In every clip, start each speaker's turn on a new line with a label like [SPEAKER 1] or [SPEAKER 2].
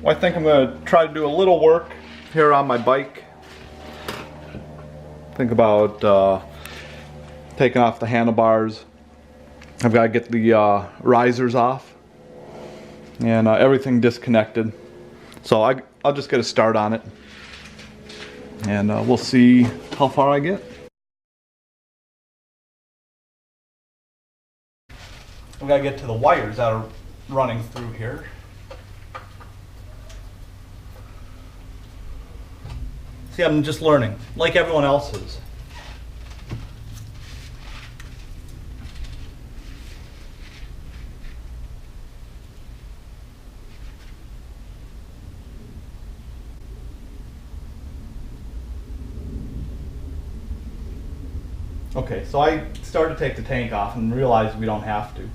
[SPEAKER 1] Well, I think I'm going to try to do a little work here on my bike. Think about taking off the handlebars. I've got to get the risers off and everything disconnected. So I'll just get a start on it, and we'll see how far I get. We gotta get to the wires that are running through here. See, I'm just learning, like everyone else is. Okay, so I started to take the tank off and realized we don't have to.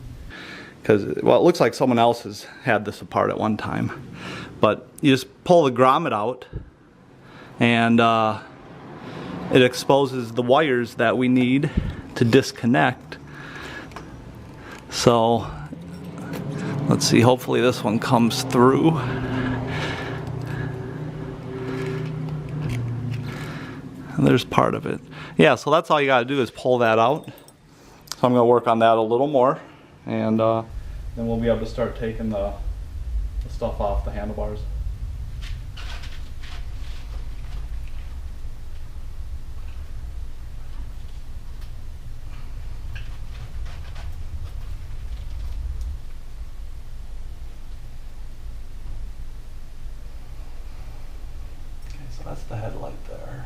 [SPEAKER 1] Because, well, it looks like someone else has had this apart at one time. But you just pull the grommet out, and it exposes the wires that we need to disconnect. So, let's see, hopefully this one comes through. And there's part of it. Yeah, so that's all you gotta do is pull that out. So I'm gonna work on that a little more, and then we'll be able to start taking the stuff off the handlebars. Okay, so that's the headlight there.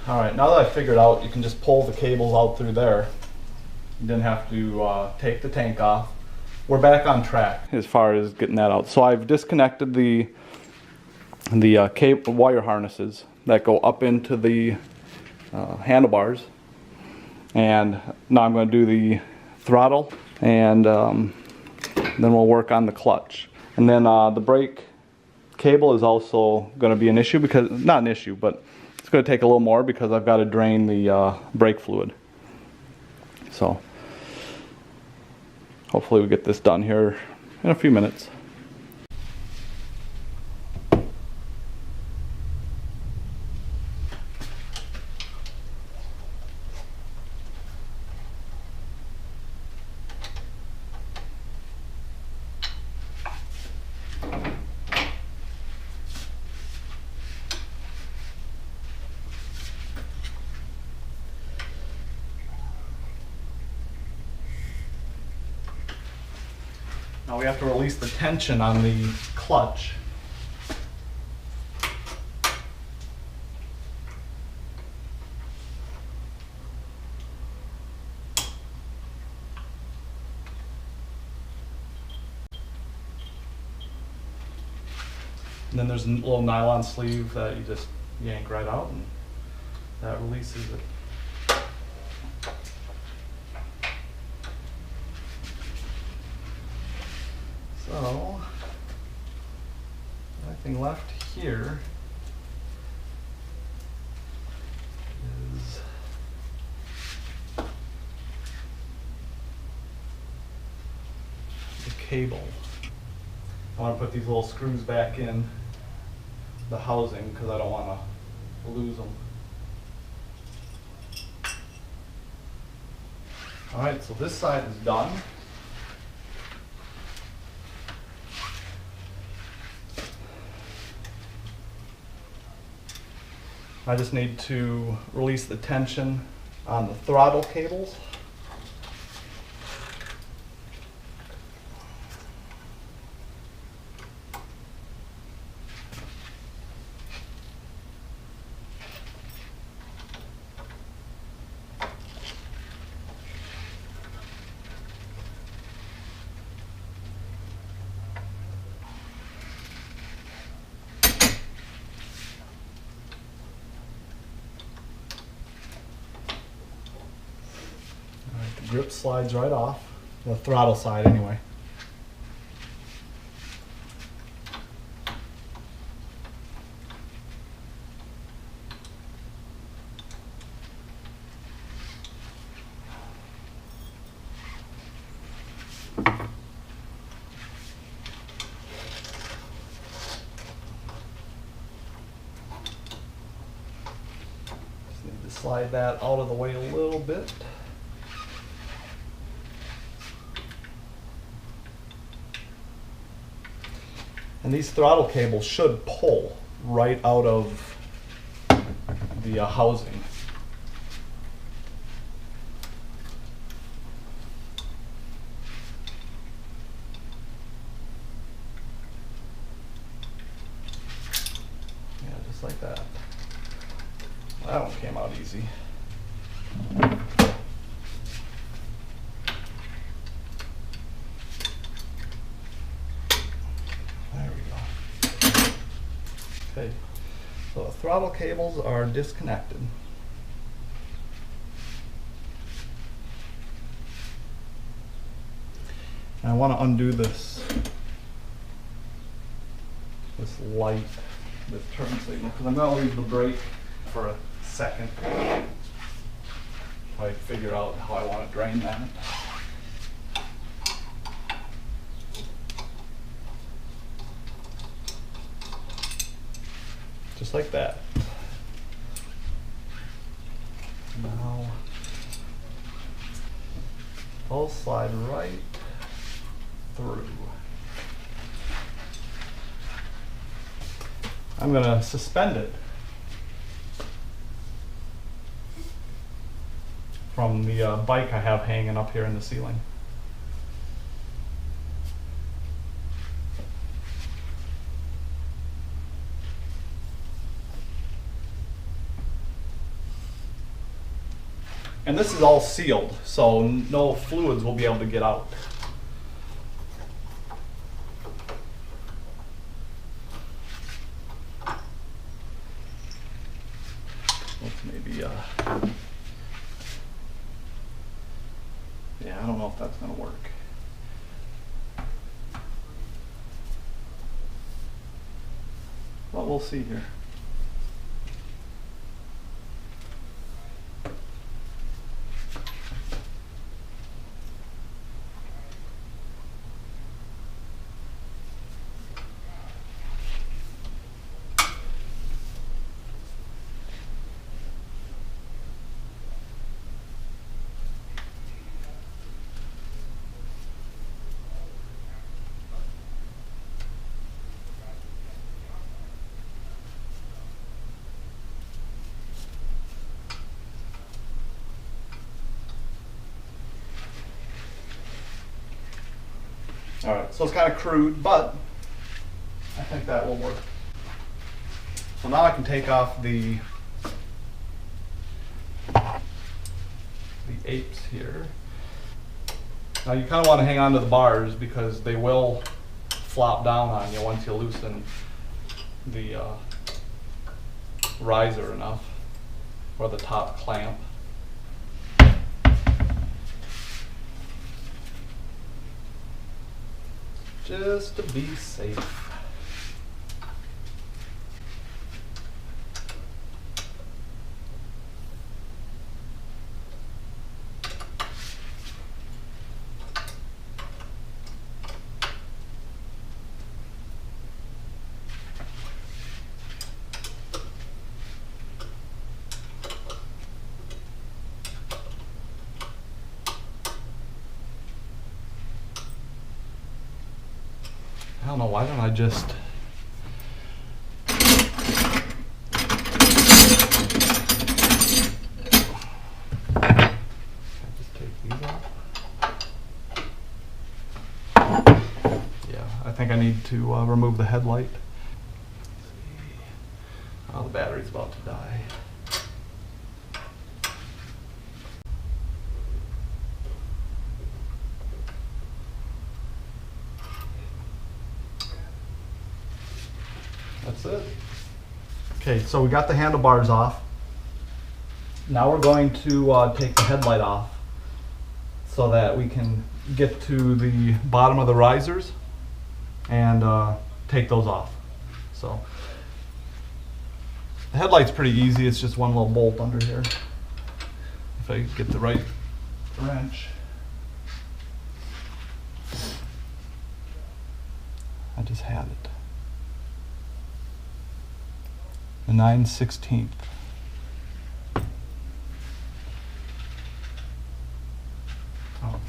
[SPEAKER 1] Alright, now that I figured out you can just pull the cables out through there. You didn't have to take the tank off. We're back on track as far as getting that out. So I've disconnected the cable wire harnesses that go up into the handlebars. And now I'm going to do the throttle, and then we'll work on the clutch. And then the brake cable is also going to be an issue, because, not an issue, but it's going to take a little more because I've got to drain the brake fluid. So hopefully we get this done here in a few minutes. Now we have to release the tension on the clutch. And then there's a little nylon sleeve that you just yank right out, and that releases it. So, the only thing left here is the cable. I want to put these little screws back in the housing because I don't want to lose them. Alright, so this side is done. I just need to release the tension on the throttle cables. Grip slides right off, the throttle side anyway. Just need to slide that out of the way a little bit. And these throttle cables should pull right out of the housing. Yeah, just like that. That one came out easy. Okay, so the throttle cables are disconnected. And I want to undo this light, this turn signal, because I'm going to leave the brake for a second. I figure out how I want to drain that. Just like that. Now, I'll slide right through. I'm going to suspend it from the bike I have hanging up here in the ceiling. And this is all sealed, so no fluids will be able to get out. Let's maybe, yeah, I don't know if that's gonna work. But we'll see here. All right, so it's kind of crude, but I think that will work. So now I can take off the apes here. Now you kind of want to hang on to the bars because they will flop down on you once you loosen the riser enough, or the top clamp. Just to be safe. I don't know, why don't I just take these off? Yeah, I think I need to remove the headlight. Oh, the battery's about to die. That's it. Okay, so we got the handlebars off. Now we're going to take the headlight off. so that we can get to the bottom of the risers and take those off. So the headlight's pretty easy. It's just one little bolt under here. If I get the right wrench. I just had it. The 9/16. Oh,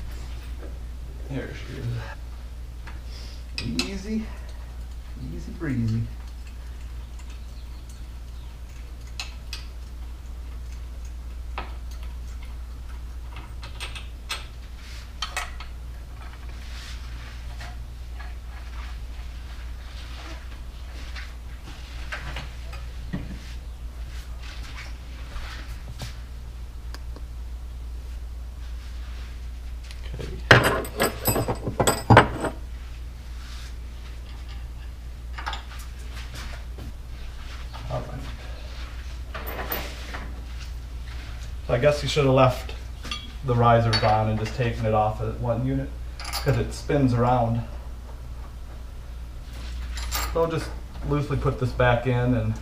[SPEAKER 1] there she is. Easy, easy breezy. So I guess you should have left the risers on and just taken it off at one unit because it spins around. So I'll just loosely put this back in and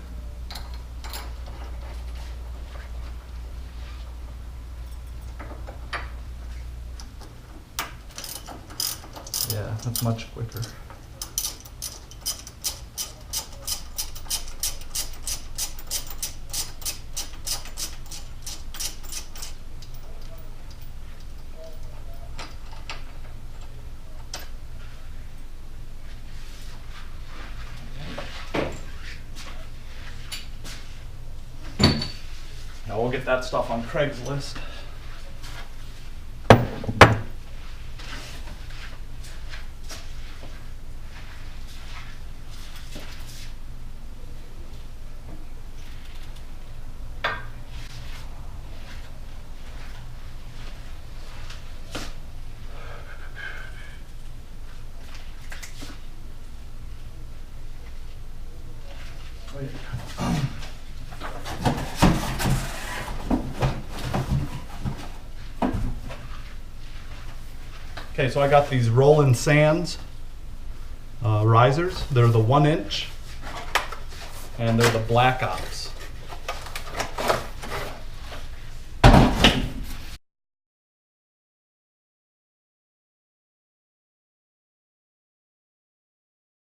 [SPEAKER 1] yeah, that's much quicker. Now we'll get that stuff on Craigslist. Okay, so I got these Roland Sands risers. They're the 1 inch and they're the Black Ops.